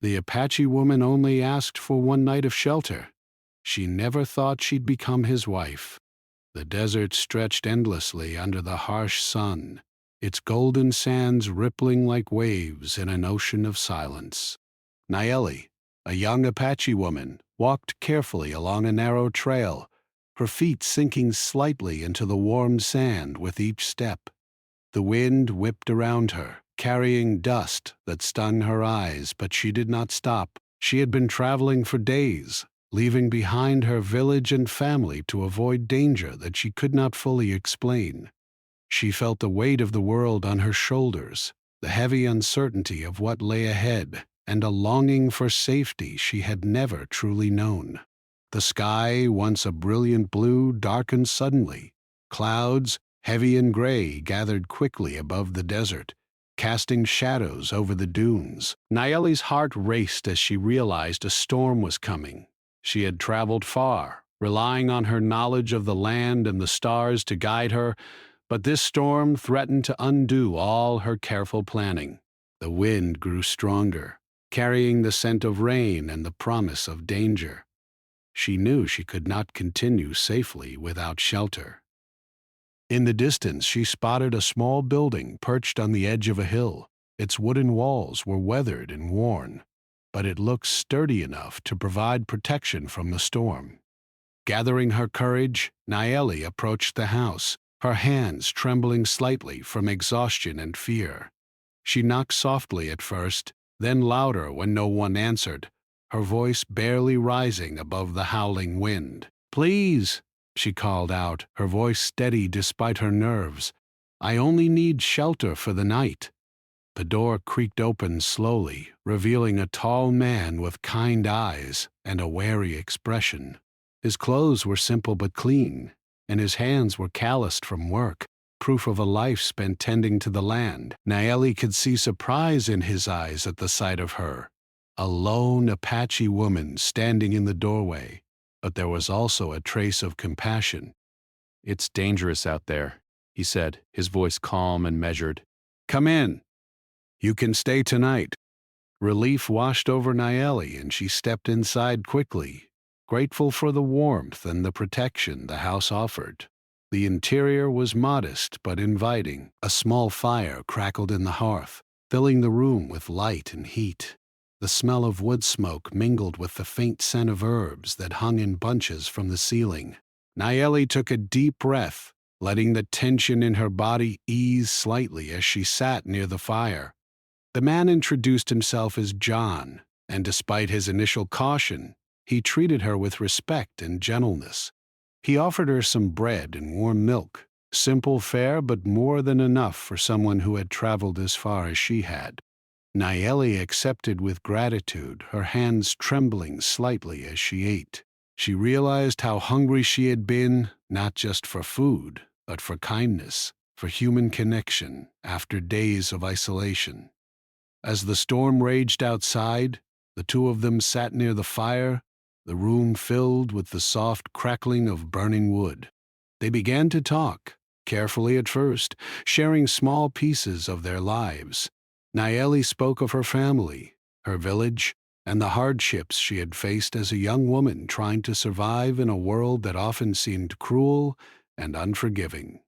The Apache woman only asked for one night of shelter. She never thought she'd become his wife. The desert stretched endlessly under the harsh sun, its golden sands rippling like waves in an ocean of silence. Nayeli, a young Apache woman, walked carefully along a narrow trail, her feet sinking slightly into the warm sand with each step. The wind whipped around her, carrying dust that stung her eyes, but she did not stop. She had been traveling for days, leaving behind her village and family to avoid danger that she could not fully explain. She felt the weight of the world on her shoulders, the heavy uncertainty of what lay ahead, and a longing for safety she had never truly known. The sky, once a brilliant blue, darkened suddenly. Clouds, heavy and gray, gathered quickly above the desert, casting shadows over the dunes. Nayeli's heart raced as she realized a storm was coming. She had traveled far, relying on her knowledge of the land and the stars to guide her, but this storm threatened to undo all her careful planning. The wind grew stronger, carrying the scent of rain and the promise of danger. She knew she could not continue safely without shelter. In the distance, she spotted a small building perched on the edge of a hill. Its wooden walls were weathered and worn, but it looked sturdy enough to provide protection from the storm. Gathering her courage, Nayeli approached the house, her hands trembling slightly from exhaustion and fear. She knocked softly at first, then louder when no one answered, her voice barely rising above the howling wind. "Please," she called out, her voice steady despite her nerves. "I only need shelter for the night." The door creaked open slowly, revealing a tall man with kind eyes and a wary expression. His clothes were simple but clean, and his hands were calloused from work, proof of a life spent tending to the land. Nayeli could see surprise in his eyes at the sight of her, a lone Apache woman standing in the doorway, but there was also a trace of compassion. "It's dangerous out there," he said, his voice calm and measured. "Come in. You can stay tonight." Relief washed over Nayeli, and she stepped inside quickly, grateful for the warmth and the protection the house offered. The interior was modest but inviting. A small fire crackled in the hearth, filling the room with light and heat. The smell of wood smoke mingled with the faint scent of herbs that hung in bunches from the ceiling. Nayeli took a deep breath, letting the tension in her body ease slightly as she sat near the fire. The man introduced himself as John, and despite his initial caution, he treated her with respect and gentleness. He offered her some bread and warm milk, simple fare but more than enough for someone who had traveled as far as she had. Nayeli accepted with gratitude, her hands trembling slightly as she ate. She realized how hungry she had been, not just for food, but for kindness, for human connection after days of isolation. As the storm raged outside, the two of them sat near the fire, the room filled with the soft crackling of burning wood. They began to talk, carefully at first, sharing small pieces of their lives. Nayeli spoke of her family, her village, and the hardships she had faced as a young woman trying to survive in a world that often seemed cruel and unforgiving.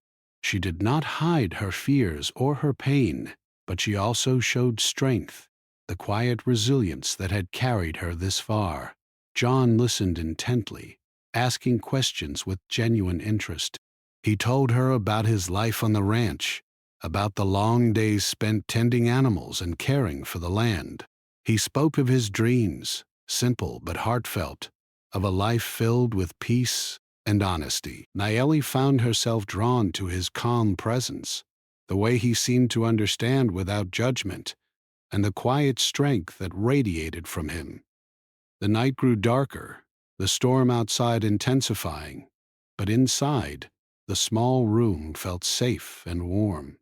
She did not hide her fears or her pain, but she also showed strength, the quiet resilience that had carried her this far. John listened intently, asking questions with genuine interest. He told her about his life on the ranch, about the long days spent tending animals and caring for the land. He spoke of his dreams, simple but heartfelt, of a life filled with peace and honesty. Nayeli found herself drawn to his calm presence, the way he seemed to understand without judgment, and the quiet strength that radiated from him. The night grew darker, the storm outside intensifying, but inside, the small room felt safe and warm.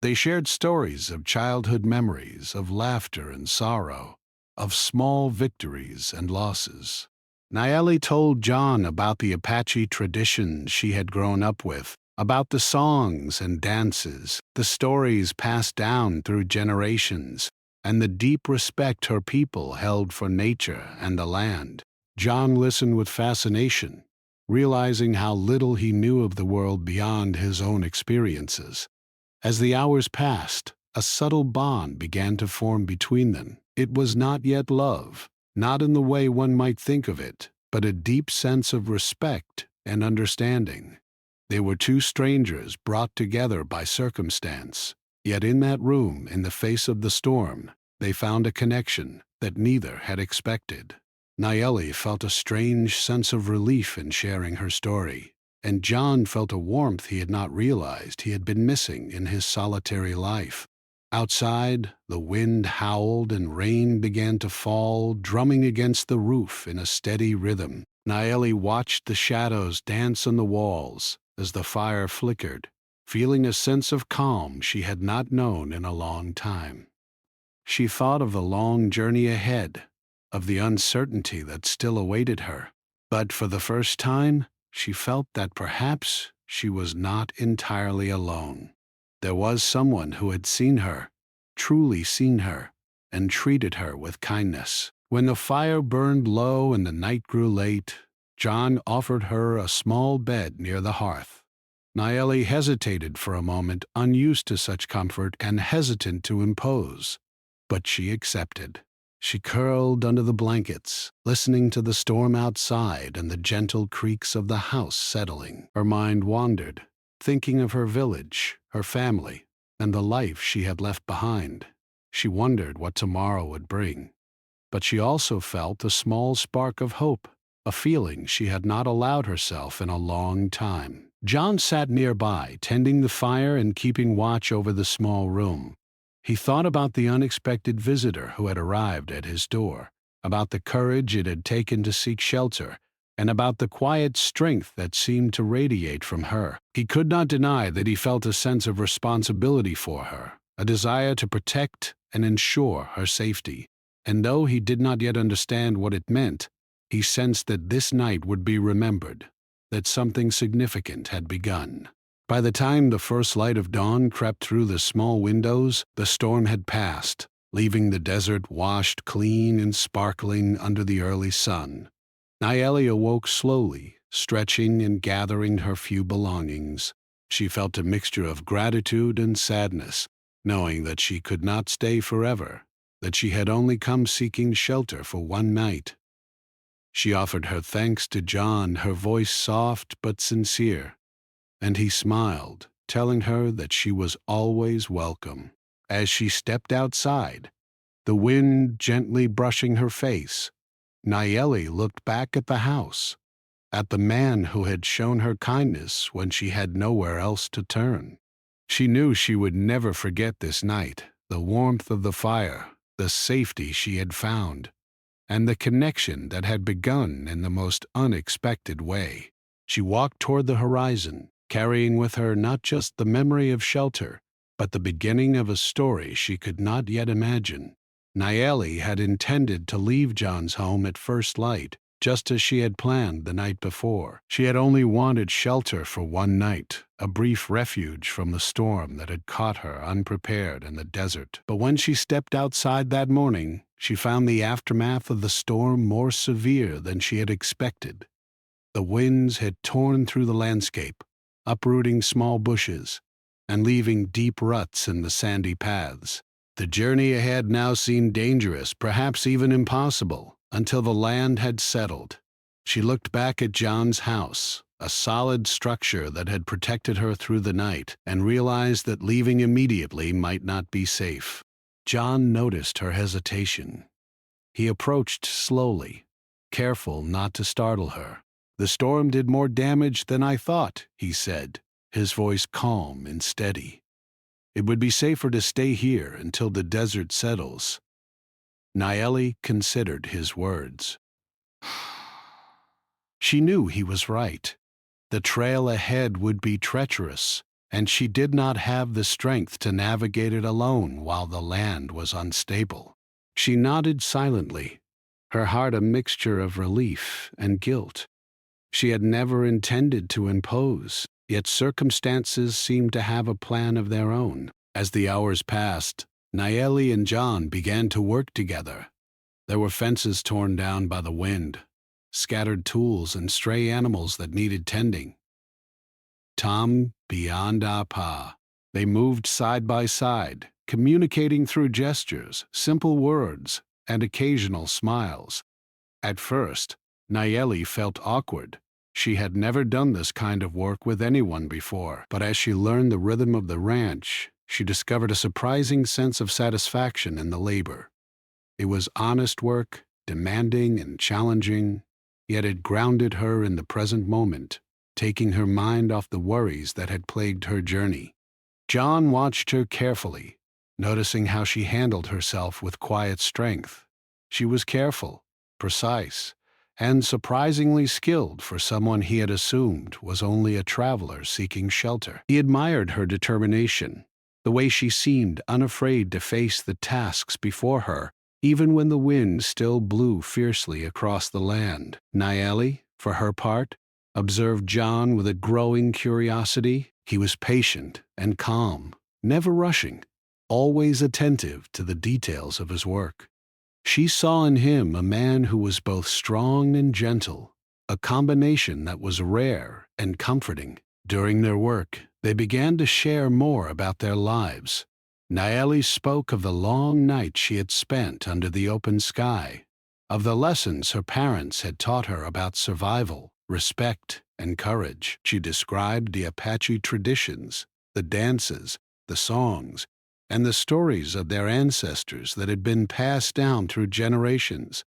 They shared stories of childhood memories, of laughter and sorrow, of small victories and losses. Nayeli told John about the Apache traditions she had grown up with, about the songs and dances, the stories passed down through generations. and the deep respect her people held for nature and the land. John listened with fascination, realizing how little he knew of the world beyond his own experiences. As the hours passed, a subtle bond began to form between them. It was not yet love, not in the way one might think of it, but a deep sense of respect and understanding. They were two strangers brought together by circumstance, yet in that room, in the face of the storm, they found a connection that neither had expected. Naeli felt a strange sense of relief in sharing her story, and John felt a warmth he had not realized he had been missing in his solitary life. Outside, the wind howled and rain began to fall, drumming against the roof in a steady rhythm. Naeli watched the shadows dance on the walls as the fire flickered, feeling a sense of calm she had not known in a long time. She thought of the long journey ahead, of the uncertainty that still awaited her, but for the first time, she felt that perhaps she was not entirely alone. There was someone who had seen her, truly seen her, and treated her with kindness. When the fire burned low and the night grew late, John offered her a small bed near the hearth. Naeli hesitated for a moment, unused to such comfort and hesitant to impose, but she accepted. She curled under the blankets, listening to the storm outside and the gentle creaks of the house settling. Her mind wandered, thinking of her village, her family, and the life she had left behind. She wondered what tomorrow would bring. But she also felt a small spark of hope, a feeling she had not allowed herself in a long time. John sat nearby, tending the fire and keeping watch over the small room. He thought about the unexpected visitor who had arrived at his door, about the courage it had taken to seek shelter, and about the quiet strength that seemed to radiate from her. He could not deny that he felt a sense of responsibility for her, a desire to protect and ensure her safety. And though he did not yet understand what it meant, he sensed that this night would be remembered, that something significant had begun. By the time the first light of dawn crept through the small windows, the storm had passed, leaving the desert washed clean and sparkling under the early sun. Naeli awoke slowly, stretching and gathering her few belongings. She felt a mixture of gratitude and sadness, knowing that she could not stay forever, that she had only come seeking shelter for one night. She offered her thanks to John, her voice soft but sincere, and he smiled, telling her that she was always welcome. As she stepped outside, the wind gently brushing her face, Naeli looked back at the house, at the man who had shown her kindness when she had nowhere else to turn. She knew she would never forget this night, the warmth of the fire, the safety she had found, and the connection that had begun in the most unexpected way. She walked toward the horizon, carrying with her not just the memory of shelter, but the beginning of a story she could not yet imagine. Naeli had intended to leave John's home at first light, just as she had planned the night before. She had only wanted shelter for one night, a brief refuge from the storm that had caught her unprepared in the desert. But when she stepped outside that morning, she found the aftermath of the storm more severe than she had expected. The winds had torn through the landscape, uprooting small bushes and leaving deep ruts in the sandy paths. The journey ahead now seemed dangerous, perhaps even impossible, until the land had settled. She looked back at John's house, a solid structure that had protected her through the night, and realized that leaving immediately might not be safe. John noticed her hesitation. He approached slowly, careful not to startle her. "The storm did more damage than I thought," he said, his voice calm and steady. "It would be safer to stay here until the desert settles." Naeli considered his words. She knew he was right. The trail ahead would be treacherous, and she did not have the strength to navigate it alone while the land was unstable. She nodded silently, her heart a mixture of relief and guilt. She had never intended to impose, yet circumstances seemed to have a plan of their own. As the hours passed, Nayeli and John began to work together. There were fences torn down by the wind, scattered tools, and stray animals that needed tending. Tom beyond Apa. They moved side by side, communicating through gestures, simple words, and occasional smiles. At first, Nayeli felt awkward. She had never done this kind of work with anyone before, but as she learned the rhythm of the ranch, she discovered a surprising sense of satisfaction in the labor. It was honest work, demanding and challenging, yet it grounded her in the present moment, taking her mind off the worries that had plagued her journey. John watched her carefully, noticing how she handled herself with quiet strength. She was careful, precise, and surprisingly skilled for someone he had assumed was only a traveler seeking shelter. He admired her determination, the way she seemed unafraid to face the tasks before her, even when the wind still blew fiercely across the land. Nayeli, for her part, observed John with a growing curiosity. He was patient and calm, never rushing, always attentive to the details of his work. She saw in him a man who was both strong and gentle, a combination that was rare and comforting. During their work, they began to share more about their lives. Nayeli spoke of the long nights she had spent under the open sky, of the lessons her parents had taught her about survival, respect, and courage. She described the Apache traditions, the dances, the songs, and the stories of their ancestors that had been passed down through generations.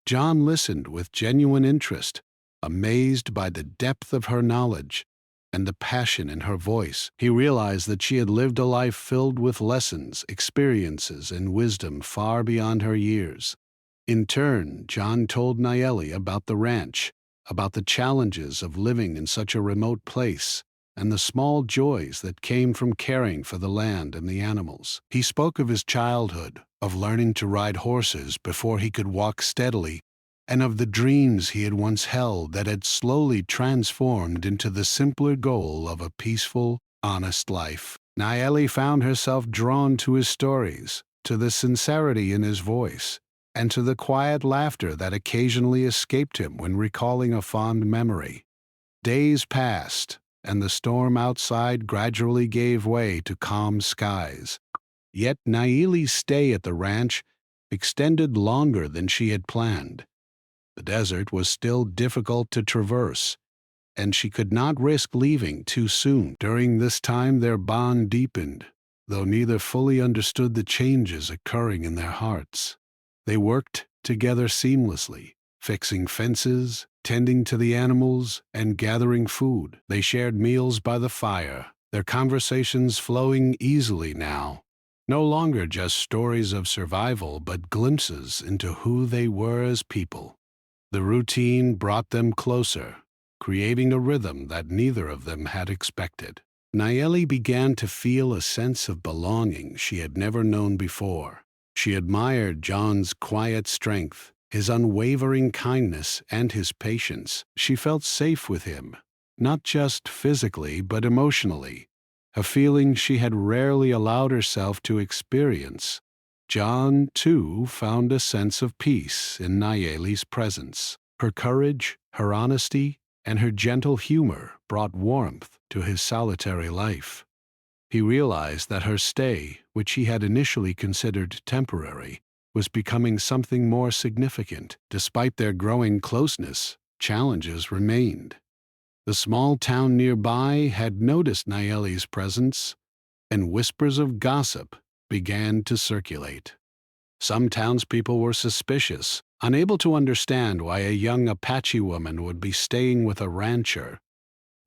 John listened with genuine interest, amazed by the depth of her knowledge and the passion in her voice. He realized that she had lived a life filled with lessons, experiences, and wisdom far beyond her years. In turn, John told Nayeli about the ranch, about the challenges of living in such a remote place, and the small joys that came from caring for the land and the animals. He spoke of his childhood, of learning to ride horses before he could walk steadily, and of the dreams he had once held that had slowly transformed into the simpler goal of a peaceful, honest life. Nayeli found herself drawn to his stories, to the sincerity in his voice, and to the quiet laughter that occasionally escaped him when recalling a fond memory. Days passed, and the storm outside gradually gave way to calm skies. Yet Nayeli's stay at the ranch extended longer than she had planned. The desert was still difficult to traverse, and she could not risk leaving too soon. During this time their bond deepened, though neither fully understood the changes occurring in their hearts. They worked together seamlessly, fixing fences, tending to the animals, and gathering food. They shared meals by the fire, their conversations flowing easily now. No longer just stories of survival, but glimpses into who they were as people. The routine brought them closer, creating a rhythm that neither of them had expected. Nayeli began to feel a sense of belonging she had never known before. She admired John's quiet strength, his unwavering kindness, and his patience. She felt safe with him, not just physically but emotionally, a feeling she had rarely allowed herself to experience. John, too, found a sense of peace in Nayeli's presence. Her courage, her honesty, and her gentle humor brought warmth to his solitary life. He realized that her stay, which he had initially considered temporary, was becoming something more significant. Despite their growing closeness, challenges remained. The small town nearby had noticed Nayeli's presence, and whispers of gossip began to circulate. Some townspeople were suspicious, unable to understand why a young Apache woman would be staying with a rancher.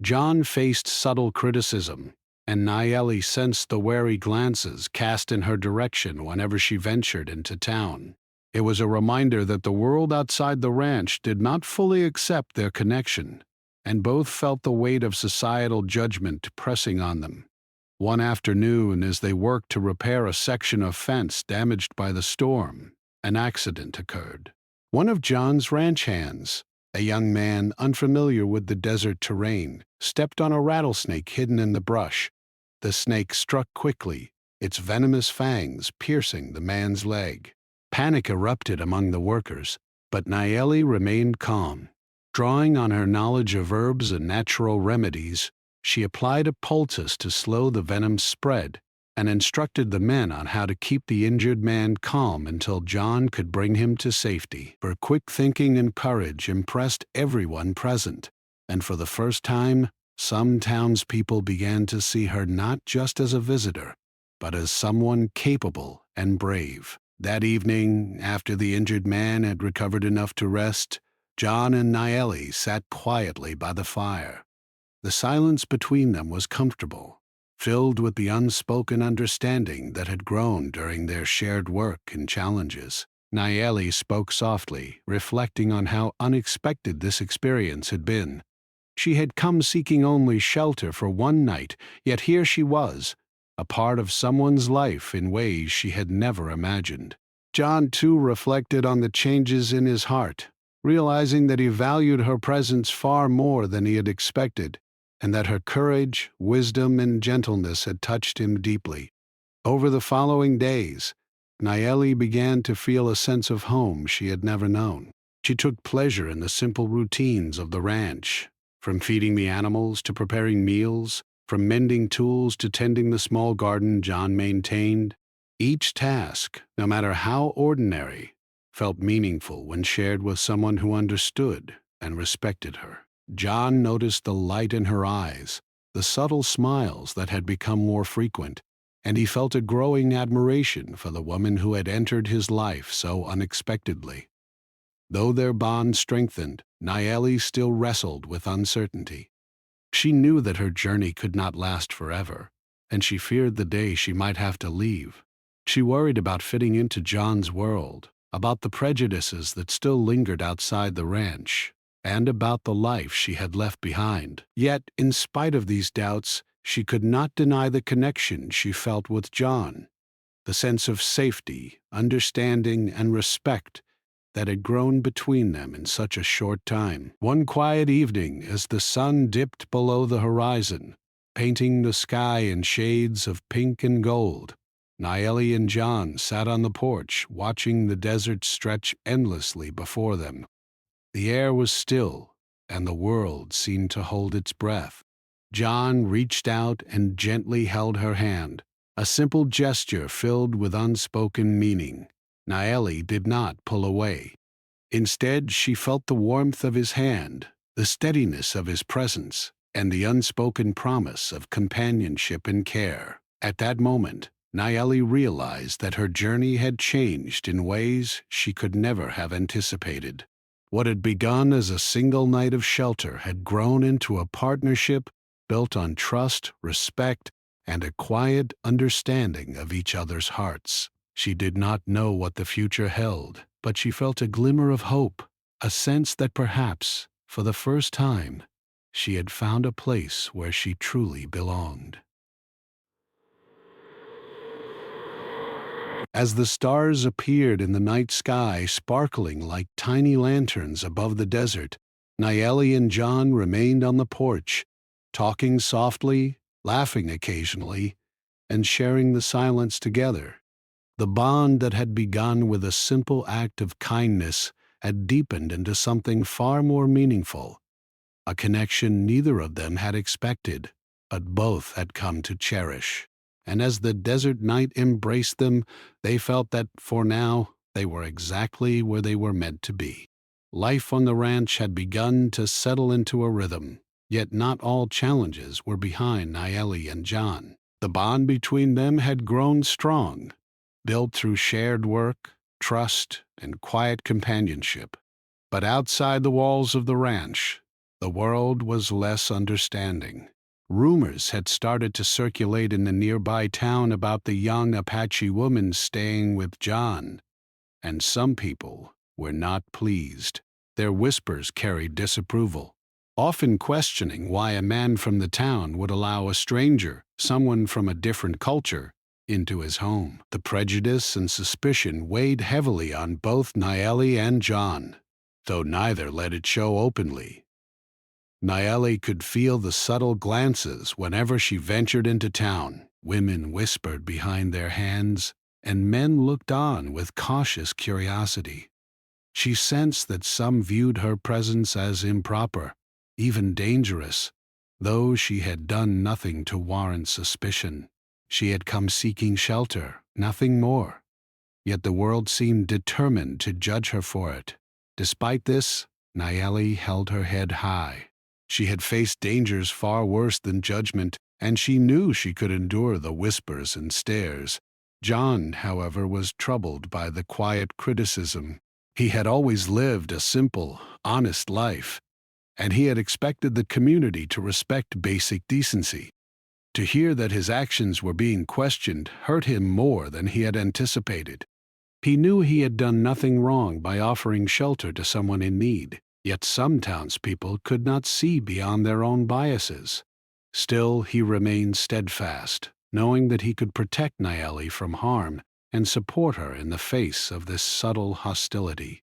John faced subtle criticism, and Nayeli sensed the wary glances cast in her direction whenever she ventured into town. It was a reminder that the world outside the ranch did not fully accept their connection, and both felt the weight of societal judgment pressing on them. One afternoon, as they worked to repair a section of fence damaged by the storm, an accident occurred. One of John's ranch hands, a young man unfamiliar with the desert terrain, stepped on a rattlesnake hidden in the brush. The snake struck quickly, its venomous fangs piercing the man's leg. Panic erupted among the workers, but Nayeli remained calm. Drawing on her knowledge of herbs and natural remedies, she applied a poultice to slow the venom's spread and instructed the men on how to keep the injured man calm until John could bring him to safety. Her quick thinking and courage impressed everyone present, and for the first time, some townspeople began to see her not just as a visitor, but as someone capable and brave. That evening, after the injured man had recovered enough to rest, John and Nayeli sat quietly by the fire. The silence between them was comfortable, filled with the unspoken understanding that had grown during their shared work and challenges. Nayeli spoke softly, reflecting on how unexpected this experience had been. She had come seeking only shelter for one night, yet here she was, a part of someone's life in ways she had never imagined. John, too, reflected on the changes in his heart, realizing that he valued her presence far more than he had expected, and that her courage, wisdom, and gentleness had touched him deeply. Over the following days, Nayeli began to feel a sense of home she had never known. She took pleasure in the simple routines of the ranch, from feeding the animals to preparing meals, from mending tools to tending the small garden John maintained. Each task, no matter how ordinary, felt meaningful when shared with someone who understood and respected her. John noticed the light in her eyes, the subtle smiles that had become more frequent, and he felt a growing admiration for the woman who had entered his life so unexpectedly. Though their bond strengthened, Nayeli still wrestled with uncertainty. She knew that her journey could not last forever, and she feared the day she might have to leave. She worried about fitting into John's world, about the prejudices that still lingered outside the ranch, and about the life she had left behind. Yet, in spite of these doubts, she could not deny the connection she felt with John, the sense of safety, understanding, and respect that had grown between them in such a short time. One quiet evening, as the sun dipped below the horizon, painting the sky in shades of pink and gold, Nayeli and John sat on the porch, watching the desert stretch endlessly before them. The air was still, and the world seemed to hold its breath. John reached out and gently held her hand, a simple gesture filled with unspoken meaning. Nayeli did not pull away. Instead, she felt the warmth of his hand, the steadiness of his presence, and the unspoken promise of companionship and care. At that moment, Nayeli realized that her journey had changed in ways she could never have anticipated. What had begun as a single night of shelter had grown into a partnership built on trust, respect, and a quiet understanding of each other's hearts. She did not know what the future held, but she felt a glimmer of hope, a sense that perhaps, for the first time, she had found a place where she truly belonged. As the stars appeared in the night sky, sparkling like tiny lanterns above the desert, Nayeli and John remained on the porch, talking softly, laughing occasionally, and sharing the silence together. The bond that had begun with a simple act of kindness had deepened into something far more meaningful, a connection neither of them had expected, but both had come to cherish. And as the desert night embraced them, they felt that, for now, they were exactly where they were meant to be. Life on the ranch had begun to settle into a rhythm, yet not all challenges were behind Nayeli and John. The bond between them had grown strong, built through shared work, trust, and quiet companionship. But outside the walls of the ranch, the world was less understanding. Rumors had started to circulate in the nearby town about the young Apache woman staying with John, and some people were not pleased. Their whispers carried disapproval, often questioning why a man from the town would allow a stranger, someone from a different culture, into his home. The prejudice and suspicion weighed heavily on both Nayeli and John, though neither let it show openly. Nayeli could feel the subtle glances whenever she ventured into town, Women whispered behind their hands, and men looked on with cautious curiosity. She sensed that some viewed her presence as improper, even dangerous, though she had done nothing to warrant suspicion. She had come seeking shelter, nothing more. Yet the world seemed determined to judge her for it. Despite this, Nayeli held her head high. She had faced dangers far worse than judgment, and she knew she could endure the whispers and stares. John, however, was troubled by the quiet criticism. He had always lived a simple, honest life, and he had expected the community to respect basic decency. To hear that his actions were being questioned hurt him more than he had anticipated. He knew he had done nothing wrong by offering shelter to someone in need, yet some townspeople could not see beyond their own biases. Still, he remained steadfast, knowing that he could protect Nayeli from harm and support her in the face of this subtle hostility.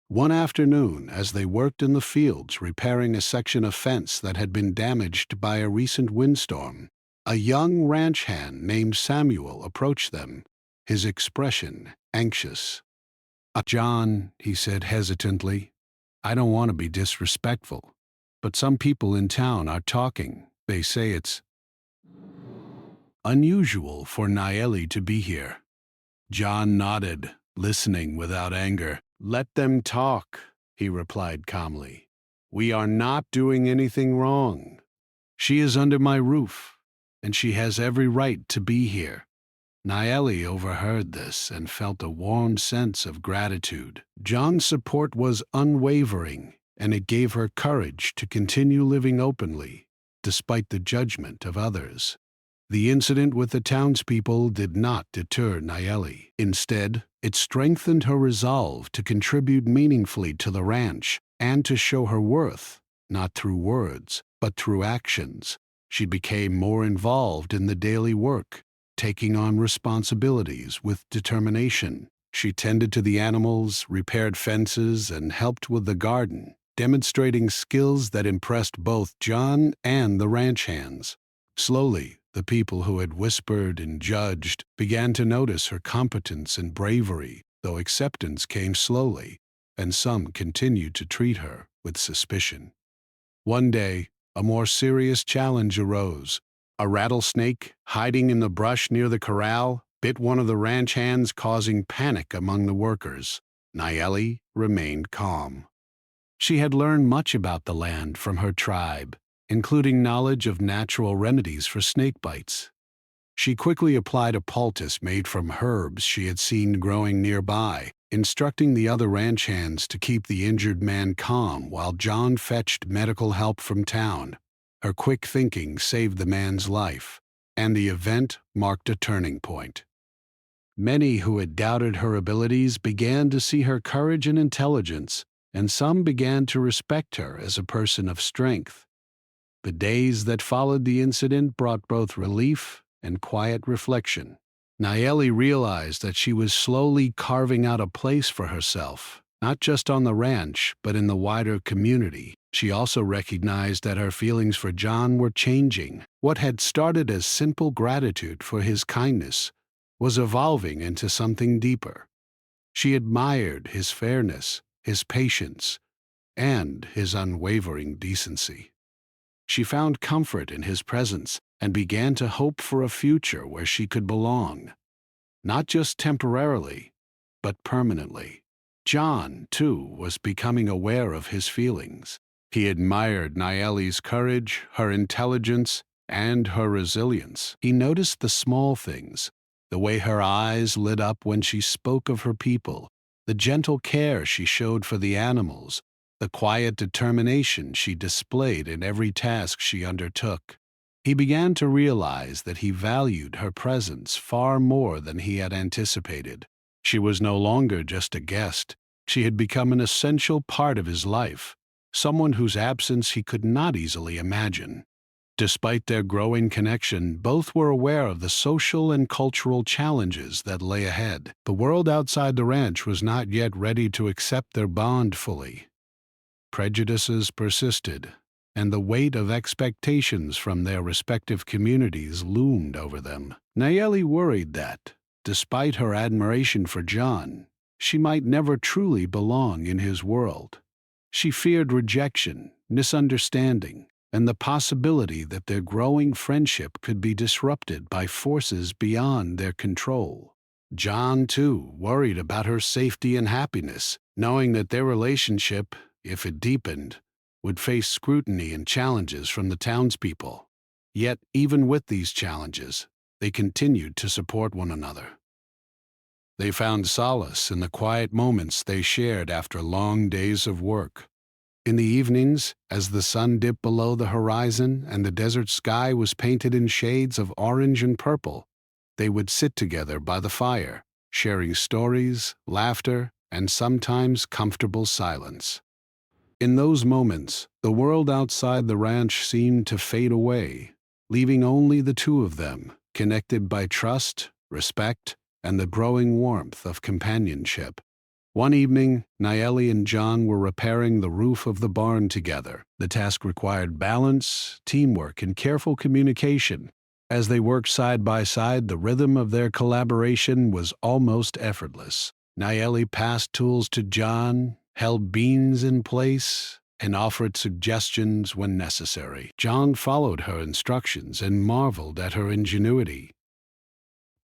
One afternoon, as they worked in the fields repairing a section of fence that had been damaged by a recent windstorm, a young ranch hand named Samuel approached them, his expression anxious. John," he said hesitantly, "I don't want to be disrespectful, but some people in town are talking. They say it's unusual for Nayeli to be here." John nodded, listening without anger. "Let them talk," he replied calmly. "We are not doing anything wrong. She is under my roof, and she has every right to be here." Nayeli overheard this and felt a warm sense of gratitude. John's support was unwavering, and it gave her courage to continue living openly, despite the judgment of others. The incident with the townspeople did not deter Nayeli. Instead, it strengthened her resolve to contribute meaningfully to the ranch and to show her worth, not through words, but through actions. She became more involved in the daily work, taking on responsibilities with determination. She tended to the animals, repaired fences, and helped with the garden, demonstrating skills that impressed both John and the ranch hands. Slowly, the people who had whispered and judged began to notice her competence and bravery, though acceptance came slowly, and some continued to treat her with suspicion. One day, a more serious challenge arose. A rattlesnake, hiding in the brush near the corral, bit one of the ranch hands, causing panic among the workers. Nayeli remained calm. She had learned much about the land from her tribe, including knowledge of natural remedies for snake bites. She quickly applied a poultice made from herbs she had seen growing nearby, instructing the other ranch hands to keep the injured man calm while John fetched medical help from town. Her quick thinking saved the man's life, and the event marked a turning point. Many who had doubted her abilities began to see her courage and intelligence, and some began to respect her as a person of strength. The days that followed the incident brought both relief and quiet reflection. Nayeli realized that she was slowly carving out a place for herself, not just on the ranch, but in the wider community. She also recognized that her feelings for John were changing. What had started as simple gratitude for his kindness was evolving into something deeper. She admired his fairness, his patience, and his unwavering decency. She found comfort in his presence and began to hope for a future where she could belong, not just temporarily, but permanently. John, too, was becoming aware of his feelings. He admired Nayeli's courage, her intelligence, and her resilience. He noticed the small things, the way her eyes lit up when she spoke of her people, the gentle care she showed for the animals, the quiet determination she displayed in every task she undertook. He began to realize that he valued her presence far more than he had anticipated. She was no longer just a guest. She had become an essential part of his life, someone whose absence he could not easily imagine. Despite their growing connection, both were aware of the social and cultural challenges that lay ahead. The world outside the ranch was not yet ready to accept their bond fully. Prejudices persisted, and the weight of expectations from their respective communities loomed over them. Nayeli worried that, despite her admiration for John, she might never truly belong in his world. She feared rejection, misunderstanding, and the possibility that their growing friendship could be disrupted by forces beyond their control. John, too, worried about her safety and happiness, knowing that their relationship, if it deepened, would face scrutiny and challenges from the townspeople. Yet, even with these challenges, they continued to support one another. They found solace in the quiet moments they shared after long days of work. In the evenings, as the sun dipped below the horizon and the desert sky was painted in shades of orange and purple, they would sit together by the fire, sharing stories, laughter, and sometimes comfortable silence. In those moments, the world outside the ranch seemed to fade away, leaving only the two of them, connected by trust, respect, and the growing warmth of companionship. One evening, Nayeli and John were repairing the roof of the barn together. The task required balance, teamwork, and careful communication. As they worked side by side, the rhythm of their collaboration was almost effortless. Nayeli passed tools to John, held beams in place, and offered suggestions when necessary. John followed her instructions and marveled at her ingenuity.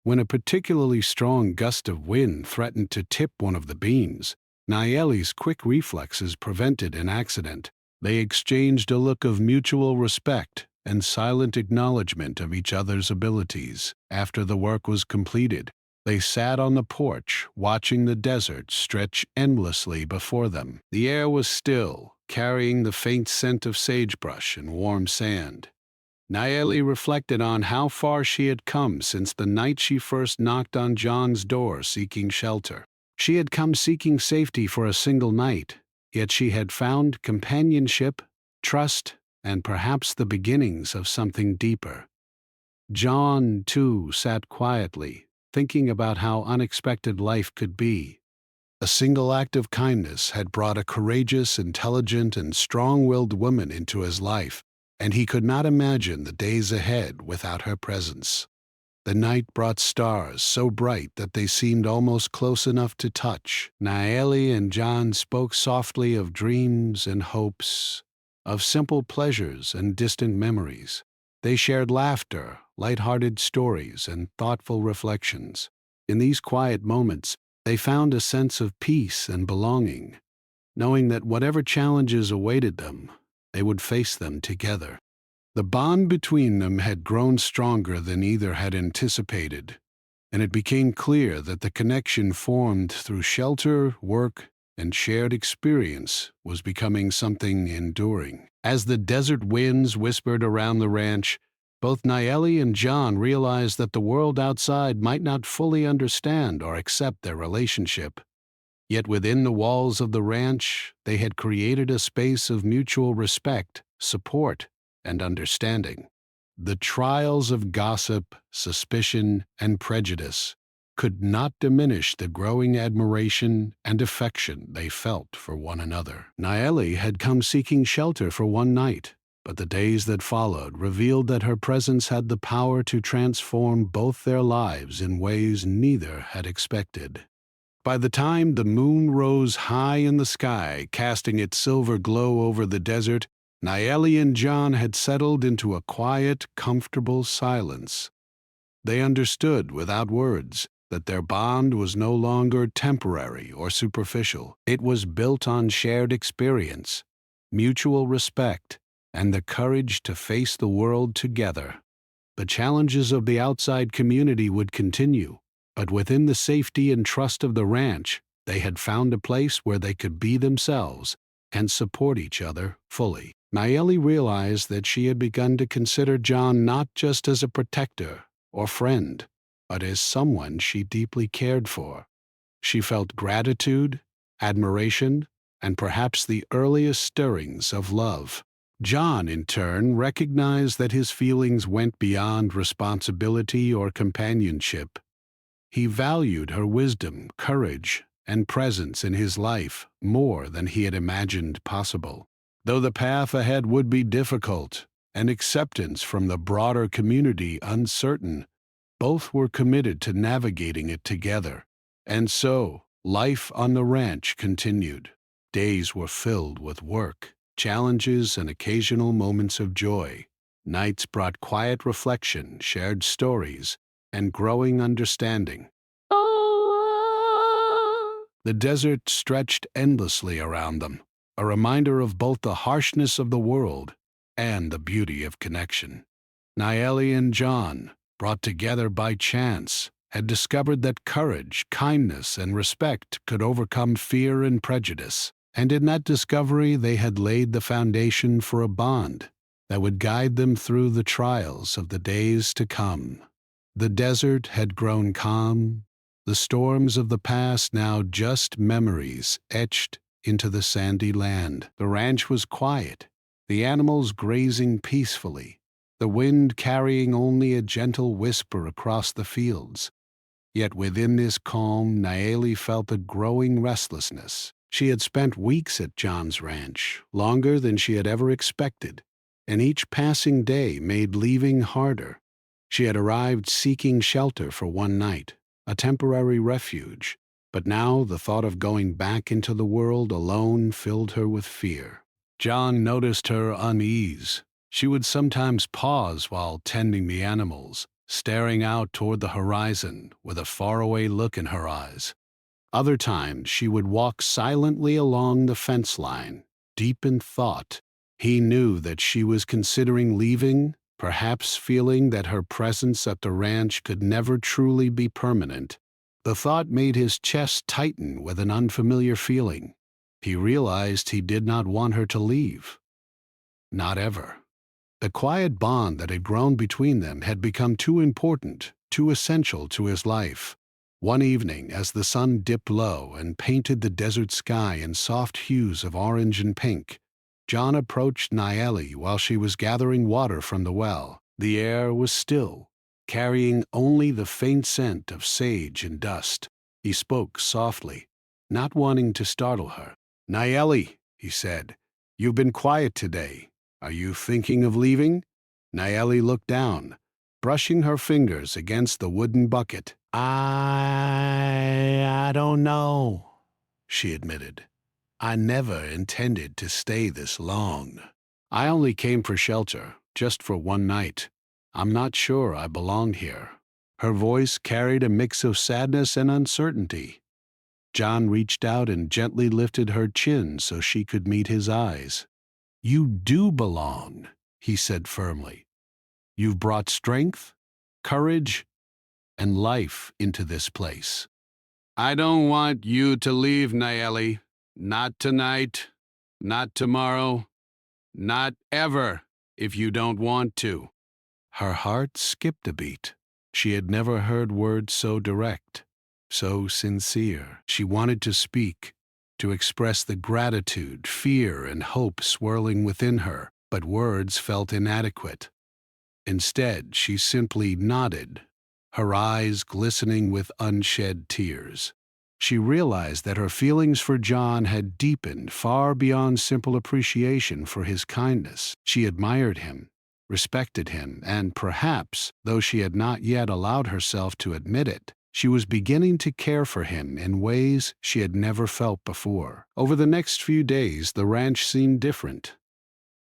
When a particularly strong gust of wind threatened to tip one of the beams, Nayeli's quick reflexes prevented an accident. They exchanged a look of mutual respect and silent acknowledgement of each other's abilities. After the work was completed, they sat on the porch, watching the desert stretch endlessly before them. The air was still, carrying the faint scent of sagebrush and warm sand. Nayeli reflected on how far she had come since the night she first knocked on John's door seeking shelter. She had come seeking safety for a single night, yet she had found companionship, trust, and perhaps the beginnings of something deeper. John, too, sat quietly, thinking about how unexpected life could be. A single act of kindness had brought a courageous, intelligent, and strong-willed woman into his life, and he could not imagine the days ahead without her presence. The night brought stars so bright that they seemed almost close enough to touch. Nayeli and John spoke softly of dreams and hopes, of simple pleasures and distant memories. They shared laughter, light-hearted stories, and thoughtful reflections. In these quiet moments, they found a sense of peace and belonging, knowing that whatever challenges awaited them, they would face them together. The bond between them had grown stronger than either had anticipated, and it became clear that the connection formed through shelter, work, and shared experience was becoming something enduring. As the desert winds whispered around the ranch, both Nayeli and John realized that the world outside might not fully understand or accept their relationship. Yet within the walls of the ranch, they had created a space of mutual respect, support, and understanding. The trials of gossip, suspicion, and prejudice could not diminish the growing admiration and affection they felt for one another. Nayeli had come seeking shelter for one night, but the days that followed revealed that her presence had the power to transform both their lives in ways neither had expected. By the time the moon rose high in the sky, casting its silver glow over the desert, Nayeli and John had settled into a quiet, comfortable silence. They understood, without words, that their bond was no longer temporary or superficial. It was built on shared experience, mutual respect, and the courage to face the world together. The challenges of the outside community would continue, but within the safety and trust of the ranch, they had found a place where they could be themselves and support each other fully. Nayeli realized that she had begun to consider John not just as a protector or friend, but as someone she deeply cared for. She felt gratitude, admiration, and perhaps the earliest stirrings of love. John, in turn, recognized that his feelings went beyond responsibility or companionship. He valued her wisdom, courage, and presence in his life more than he had imagined possible. Though the path ahead would be difficult and acceptance from the broader community uncertain, both were committed to navigating it together. And so, life on the ranch continued. Days were filled with work, challenges, and occasional moments of joy. Nights brought quiet reflection, shared stories, and growing understanding. The desert stretched endlessly around them, a reminder of both the harshness of the world and the beauty of connection. Naeli and John, brought together by chance, had discovered that courage, kindness, and respect could overcome fear and prejudice. And in that discovery, they had laid the foundation for a bond that would guide them through the trials of the days to come. The desert had grown calm, the storms of the past now just memories etched into the sandy land. The ranch was quiet, the animals grazing peacefully, the wind carrying only a gentle whisper across the fields. Yet within this calm, Naeli felt a growing restlessness. She had spent weeks at John's ranch, longer than she had ever expected, and each passing day made leaving harder. She had arrived seeking shelter for one night, a temporary refuge, but now the thought of going back into the world alone filled her with fear. John noticed her unease. She would sometimes pause while tending the animals, staring out toward the horizon with a faraway look in her eyes. Other times she would walk silently along the fence line, deep in thought. He knew that she was considering leaving, perhaps feeling that her presence at the ranch could never truly be permanent. The thought made his chest tighten with an unfamiliar feeling. He realized he did not want her to leave. Not ever. The quiet bond that had grown between them had become too important, too essential to his life. One evening, as the sun dipped low and painted the desert sky in soft hues of orange and pink, John approached Naeli while she was gathering water from the well. The air was still, carrying only the faint scent of sage and dust. He spoke softly, not wanting to startle her. "Naeli," he said, "you've been quiet today. Are you thinking of leaving?" Naeli looked down, brushing her fingers against the wooden bucket. I don't know," she admitted. "I never intended to stay this long. I only came for shelter, just for one night. I'm not sure I belong here." Her voice carried a mix of sadness and uncertainty. John reached out and gently lifted her chin so she could meet his eyes. "You do belong," he said firmly. "You've brought strength, courage, and life into this place." "I don't want you to leave, Naeli. Not tonight, not tomorrow, not ever, if you don't want to." Her heart skipped a beat. She had never heard words so direct, so sincere. She wanted to speak, to express the gratitude, fear, and hope swirling within her, but words felt inadequate. Instead, she simply nodded, her eyes glistening with unshed tears. She realized that her feelings for John had deepened far beyond simple appreciation for his kindness. She admired him, respected him, and perhaps, though she had not yet allowed herself to admit it, she was beginning to care for him in ways she had never felt before. Over the next few days, the ranch seemed different.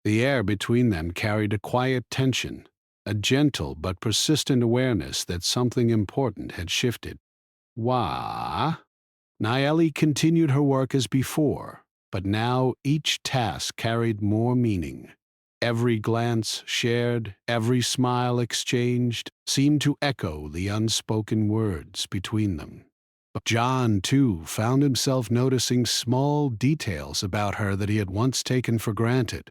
The air between them carried a quiet tension, a gentle but persistent awareness that something important had shifted. Wah! Naeli continued her work as before, but now each task carried more meaning. Every glance shared, every smile exchanged, seemed to echo the unspoken words between them. But John, too, found himself noticing small details about her that he had once taken for granted.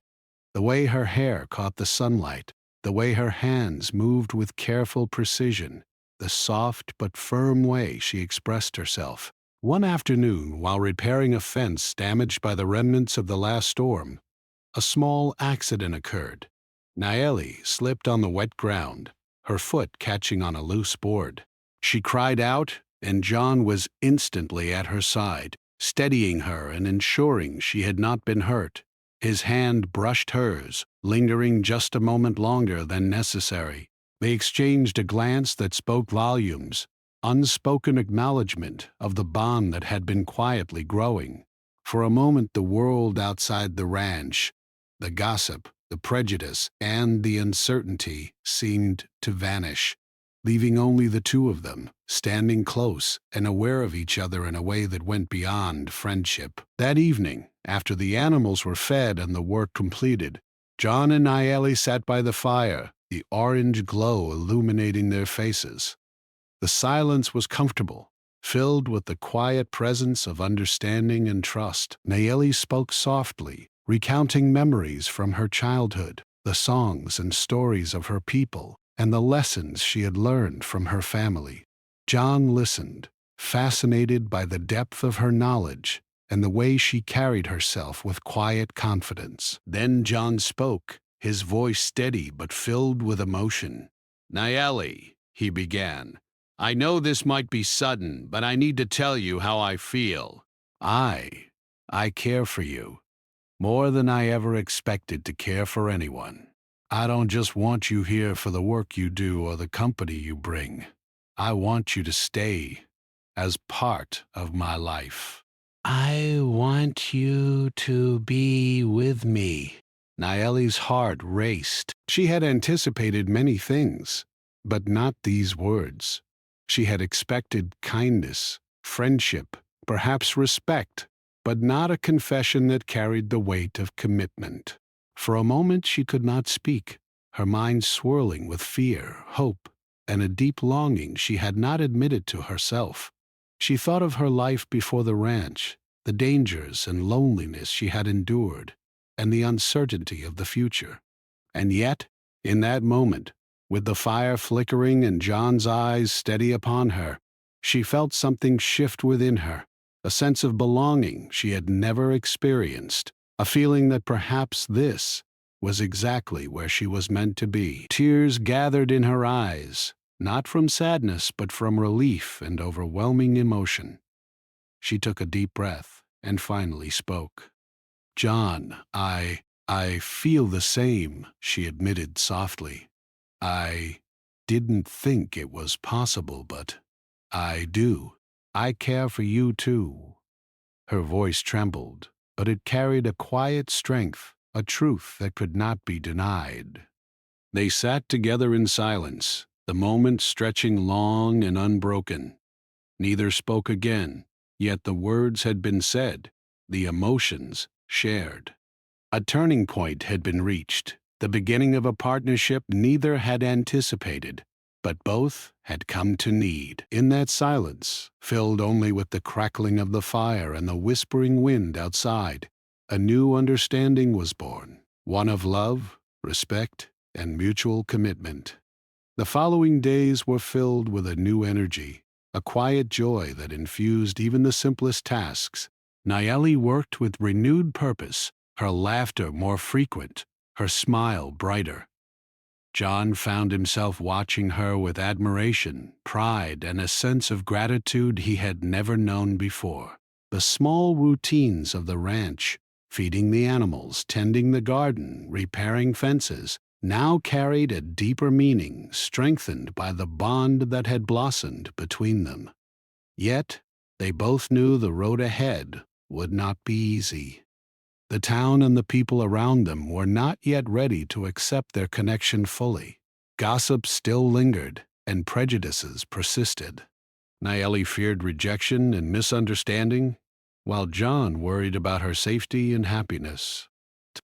The way her hair caught the sunlight, the way her hands moved with careful precision, the soft but firm way she expressed herself. One afternoon, while repairing a fence damaged by the remnants of the last storm, a small accident occurred. Naeli slipped on the wet ground, her foot catching on a loose board. She cried out, and John was instantly at her side, steadying her and ensuring she had not been hurt. His hand brushed hers, lingering just a moment longer than necessary. They exchanged a glance that spoke volumes, unspoken acknowledgment of the bond that had been quietly growing. For a moment, the world outside the ranch, the gossip, the prejudice, and the uncertainty seemed to vanish, leaving only the two of them, standing close and aware of each other in a way that went beyond friendship. That evening, after the animals were fed and the work completed, John and Nayeli sat by the fire, the orange glow illuminating their faces. The silence was comfortable, filled with the quiet presence of understanding and trust. Nayeli spoke softly, recounting memories from her childhood, the songs and stories of her people, and the lessons she had learned from her family. John listened, fascinated by the depth of her knowledge and the way she carried herself with quiet confidence. Then John spoke, his voice steady but filled with emotion. "Nayeli," he began, "I know this might be sudden, but I need to tell you how I feel. I care for you, more than I ever expected to care for anyone. I don't just want you here for the work you do or the company you bring. I want you to stay as part of my life. I want you to be with me." Nayeli's heart raced. She had anticipated many things, but not these words. She had expected kindness, friendship, perhaps respect, but not a confession that carried the weight of commitment. For a moment she could not speak, her mind swirling with fear, hope, and a deep longing she had not admitted to herself. She thought of her life before the ranch, the dangers and loneliness she had endured, and the uncertainty of the future. And yet, in that moment, with the fire flickering and John's eyes steady upon her, she felt something shift within her, a sense of belonging she had never experienced, a feeling that perhaps this was exactly where she was meant to be. Tears gathered in her eyes, not from sadness but from relief and overwhelming emotion. She took a deep breath and finally spoke. "John, I feel the same," she admitted softly. "I didn't think it was possible, but I do. I care for you too." Her voice trembled, but it carried a quiet strength, a truth that could not be denied. They sat together in silence, the moment stretching long and unbroken. Neither spoke again, yet the words had been said, the emotions shared. A turning point had been reached, the beginning of a partnership neither had anticipated, but both had come to need. In that silence, filled only with the crackling of the fire and the whispering wind outside, a new understanding was born, one of love, respect, and mutual commitment. The following days were filled with a new energy, a quiet joy that infused even the simplest tasks. Nayeli worked with renewed purpose, her laughter more frequent, her smile brighter. John found himself watching her with admiration, pride, and a sense of gratitude he had never known before. The small routines of the ranch, feeding the animals, tending the garden, repairing fences, now carried a deeper meaning, strengthened by the bond that had blossomed between them. Yet, they both knew the road ahead would not be easy. The town and the people around them were not yet ready to accept their connection fully. Gossip still lingered, and prejudices persisted. Nayeli feared rejection and misunderstanding, while John worried about her safety and happiness.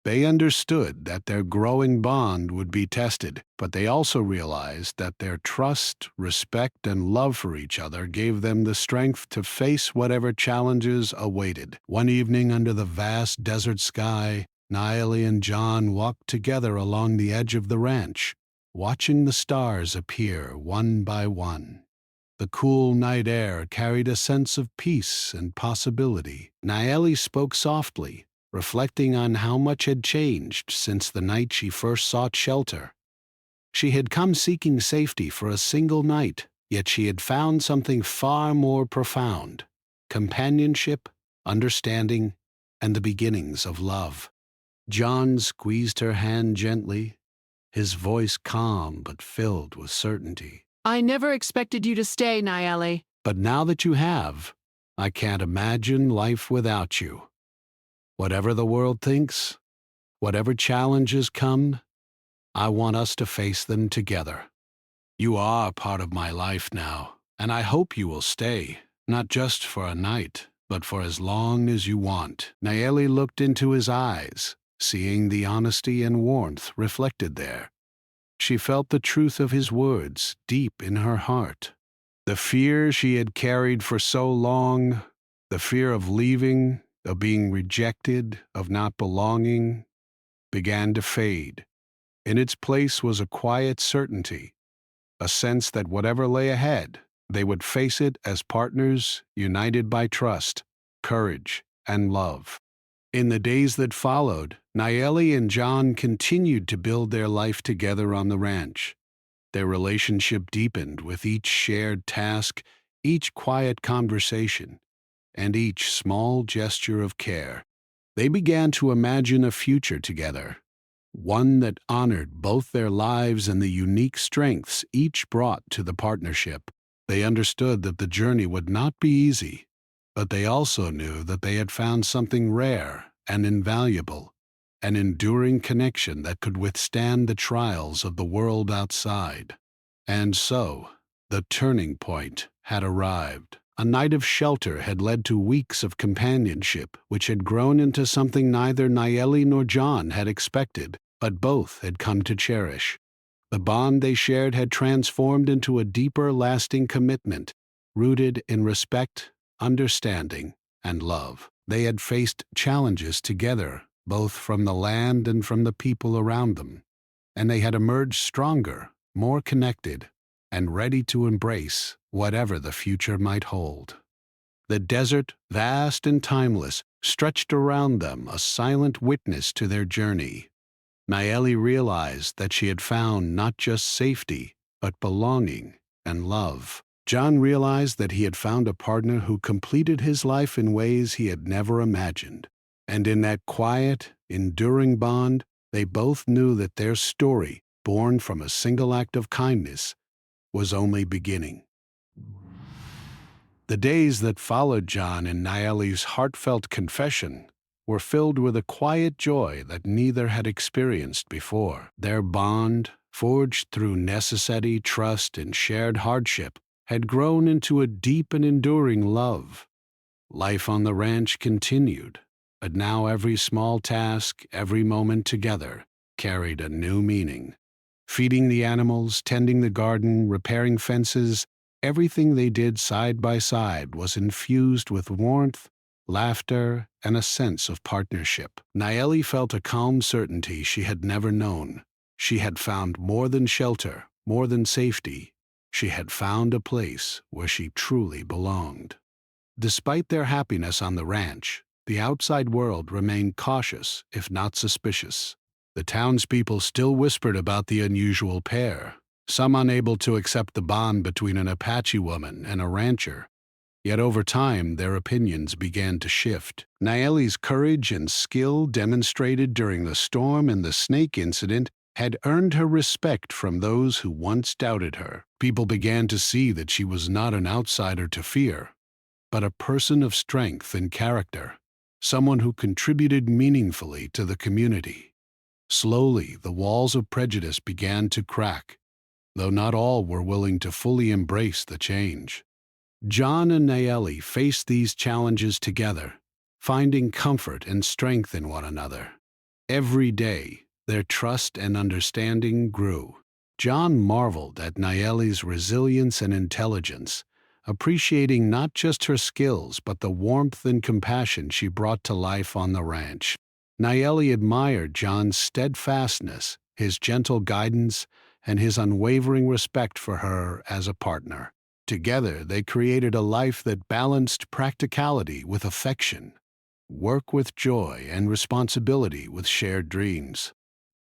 They understood that their growing bond would be tested, but they also realized that their trust, respect, and love for each other gave them the strength to face whatever challenges awaited. One evening under the vast desert sky, Nayeli and John walked together along the edge of the ranch, watching the stars appear one by one. The cool night air carried a sense of peace and possibility. Nayeli spoke softly, reflecting on how much had changed since the night she first sought shelter. She had come seeking safety for a single night, yet she had found something far more profound: companionship, understanding, and the beginnings of love. John squeezed her hand gently, his voice calm but filled with certainty. I never expected you to stay, Naeli. But now that you have, I can't imagine life without you. Whatever the world thinks, whatever challenges come, I want us to face them together. You are part of my life now, and I hope you will stay, not just for a night, but for as long as you want. Naeli looked into his eyes, seeing the honesty and warmth reflected there. She felt the truth of his words deep in her heart. The fear she had carried for so long, the fear of leaving, of being rejected, of not belonging, began to fade. In its place was a quiet certainty, a sense that whatever lay ahead, they would face it as partners united by trust, courage, and love. In the days that followed, Naeli and John continued to build their life together on the ranch. Their relationship deepened with each shared task, each quiet conversation, and each small gesture of care. They began to imagine a future together, one that honored both their lives and the unique strengths each brought to the partnership. They understood that the journey would not be easy, but they also knew that they had found something rare and invaluable, an enduring connection that could withstand the trials of the world outside. And so, the turning point had arrived. A night of shelter had led to weeks of companionship, which had grown into something neither Naeli nor John had expected, but both had come to cherish. The bond they shared had transformed into a deeper, lasting commitment, rooted in respect, understanding, and love. They had faced challenges together, both from the land and from the people around them, and they had emerged stronger, more connected, and ready to embrace whatever the future might hold. The desert, vast and timeless, stretched around them, a silent witness to their journey. Naeli realized that she had found not just safety, but belonging and love. John realized that he had found a partner who completed his life in ways he had never imagined. And in that quiet, enduring bond, they both knew that their story, born from a single act of kindness, was only beginning. The days that followed John and Naeli's heartfelt confession were filled with a quiet joy that neither had experienced before. Their bond, forged through necessity, trust, and shared hardship, had grown into a deep and enduring love. Life on the ranch continued, but now every small task, every moment together, carried a new meaning. Feeding the animals, tending the garden, repairing fences, everything they did side by side was infused with warmth, laughter, and a sense of partnership. Naeli felt a calm certainty she had never known. She had found more than shelter, more than safety. She had found a place where she truly belonged. Despite their happiness on the ranch, the outside world remained cautious, if not suspicious. The townspeople still whispered about the unusual pair, some unable to accept the bond between an Apache woman and a rancher. Yet over time, their opinions began to shift. Naeli's courage and skill demonstrated during the storm and the snake incident had earned her respect from those who once doubted her. People began to see that she was not an outsider to fear, but a person of strength and character, someone who contributed meaningfully to the community. Slowly, the walls of prejudice began to crack, though not all were willing to fully embrace the change. John and Naeli faced these challenges together, finding comfort and strength in one another. Every day, their trust and understanding grew. John marveled at Naeli's resilience and intelligence, appreciating not just her skills but the warmth and compassion she brought to life on the ranch. Naeli admired John's steadfastness, his gentle guidance, and his unwavering respect for her as a partner. Together, they created a life that balanced practicality with affection, work with joy, and responsibility with shared dreams.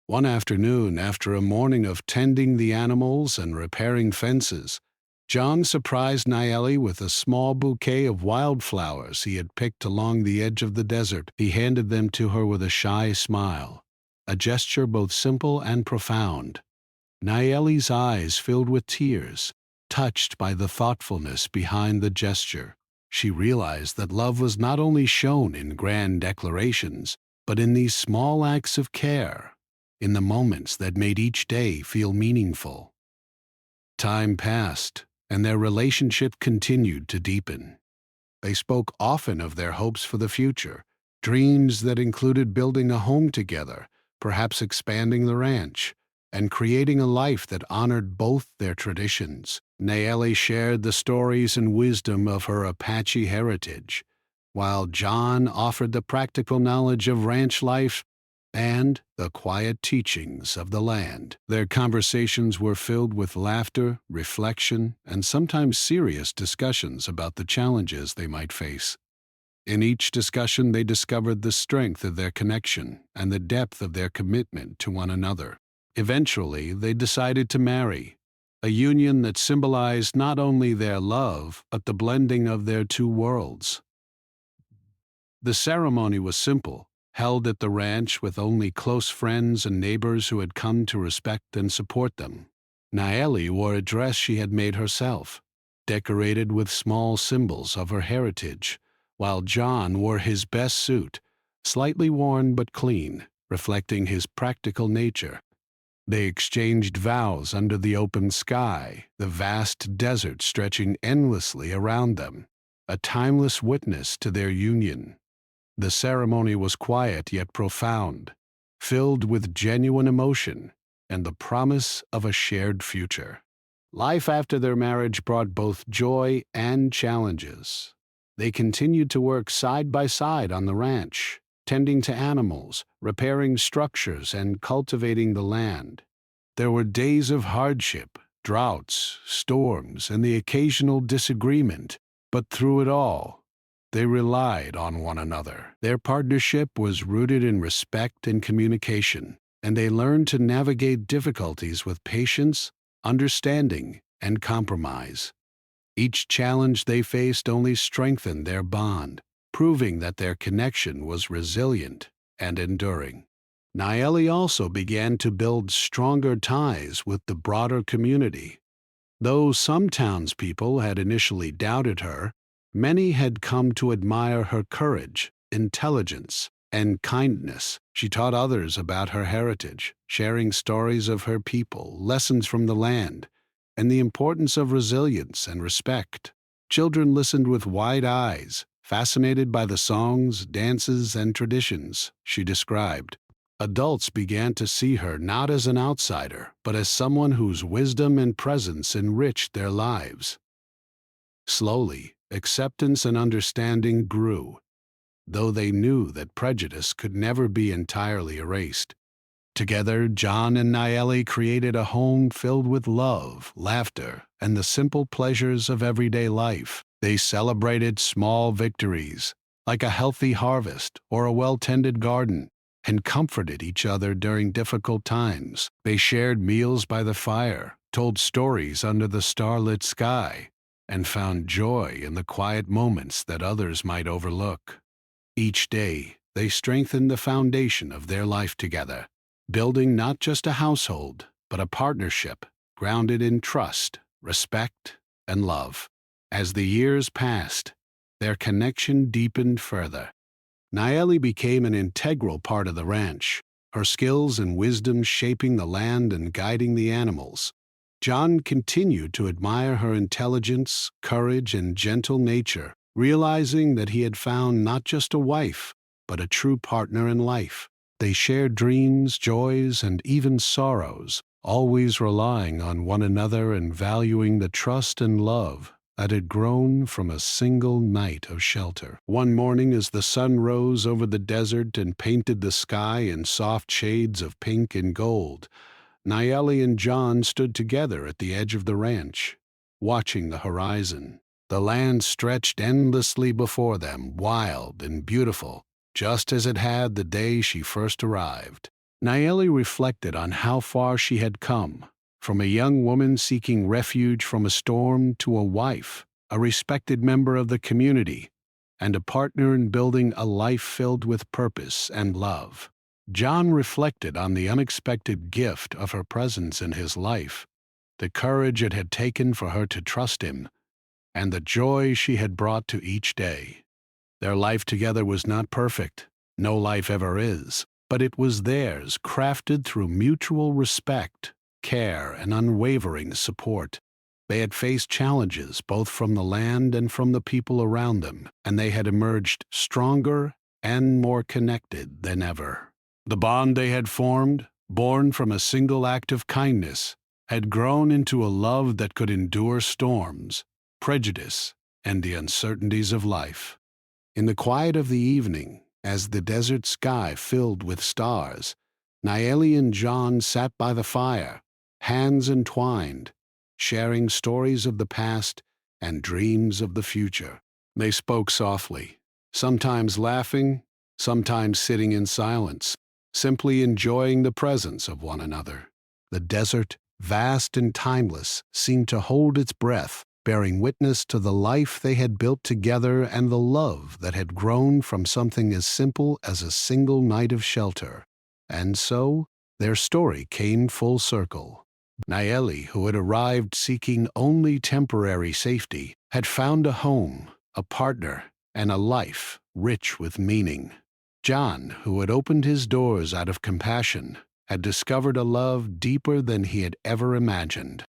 One afternoon, after a morning of tending the animals and repairing fences, John surprised Nayeli with a small bouquet of wildflowers he had picked along the edge of the desert. He handed them to her with a shy smile, a gesture both simple and profound. Nayeli's eyes filled with tears, touched by the thoughtfulness behind the gesture. She realized that love was not only shown in grand declarations, but in these small acts of care, in the moments that made each day feel meaningful. Time passed, and their relationship continued to deepen. They spoke often of their hopes for the future, dreams that included building a home together, perhaps expanding the ranch, and creating a life that honored both their traditions. Nayeli shared the stories and wisdom of her Apache heritage, while John offered the practical knowledge of ranch life and the quiet teachings of the land. Their conversations were filled with laughter, reflection, and sometimes serious discussions about the challenges they might face. In each discussion, they discovered the strength of their connection and the depth of their commitment to one another. Eventually, they decided to marry, a union that symbolized not only their love, but the blending of their two worlds. The ceremony was simple, held at the ranch with only close friends and neighbors who had come to respect and support them. Nayeli wore a dress she had made herself, decorated with small symbols of her heritage, while John wore his best suit, slightly worn but clean, reflecting his practical nature. They exchanged vows under the open sky, the vast desert stretching endlessly around them, a timeless witness to their union. The ceremony was quiet yet profound, filled with genuine emotion and the promise of a shared future. Life after their marriage brought both joy and challenges. They continued to work side by side on the ranch, tending to animals, repairing structures, and cultivating the land. There were days of hardship, droughts, storms, and the occasional disagreement, but through it all, they relied on one another. Their partnership was rooted in respect and communication, and they learned to navigate difficulties with patience, understanding, and compromise. Each challenge they faced only strengthened their bond, proving that their connection was resilient and enduring. Nayeli also began to build stronger ties with the broader community. Though some townspeople had initially doubted her, many had come to admire her courage, intelligence, and kindness. She taught others about her heritage, sharing stories of her people, lessons from the land, and the importance of resilience and respect. Children listened with wide eyes, fascinated by the songs, dances, and traditions she described. Adults began to see her not as an outsider, but as someone whose wisdom and presence enriched their lives. Slowly, acceptance and understanding grew, though they knew that prejudice could never be entirely erased. Together, John and Nayeli created a home filled with love, laughter, and the simple pleasures of everyday life. They celebrated small victories, like a healthy harvest or a well-tended garden, and comforted each other during difficult times. They shared meals by the fire, told stories under the starlit sky, and found joy in the quiet moments that others might overlook. Each day, they strengthened the foundation of their life together, building not just a household, but a partnership grounded in trust, respect, and love. As the years passed, their connection deepened further. Nayeli became an integral part of the ranch, her skills and wisdom shaping the land and guiding the animals. John continued to admire her intelligence, courage, and gentle nature, realizing that he had found not just a wife, but a true partner in life. They shared dreams, joys, and even sorrows, always relying on one another and valuing the trust and love that had grown from a single night of shelter. One morning, as the sun rose over the desert and painted the sky in soft shades of pink and gold, Nayeli and John stood together at the edge of the ranch, watching the horizon. The land stretched endlessly before them, wild and beautiful, just as it had the day she first arrived. Nayeli reflected on how far she had come, From a young woman seeking refuge from a storm to a wife, a respected member of the community, and a partner in building a life filled with purpose and love. John reflected on the unexpected gift of her presence in his life, the courage it had taken for her to trust him, and the joy she had brought to each day. Their life together was not perfect, no life ever is, but it was theirs, crafted through mutual respect, care, and unwavering support. They had faced challenges both from the land and from the people around them, and they had emerged stronger and more connected than ever. The bond they had formed, born from a single act of kindness, had grown into a love that could endure storms, prejudice, and the uncertainties of life. In the quiet of the evening, as the desert sky filled with stars, Nayeli and John sat by the fire, hands entwined, sharing stories of the past and dreams of the future. They spoke softly, sometimes laughing, sometimes sitting in silence, simply enjoying the presence of one another. The desert, vast and timeless, seemed to hold its breath, bearing witness to the life they had built together and the love that had grown from something as simple as a single night of shelter. And so, their story came full circle. Nayeli, who had arrived seeking only temporary safety, had found a home, a partner, and a life rich with meaning. John, who had opened his doors out of compassion, had discovered a love deeper than he had ever imagined.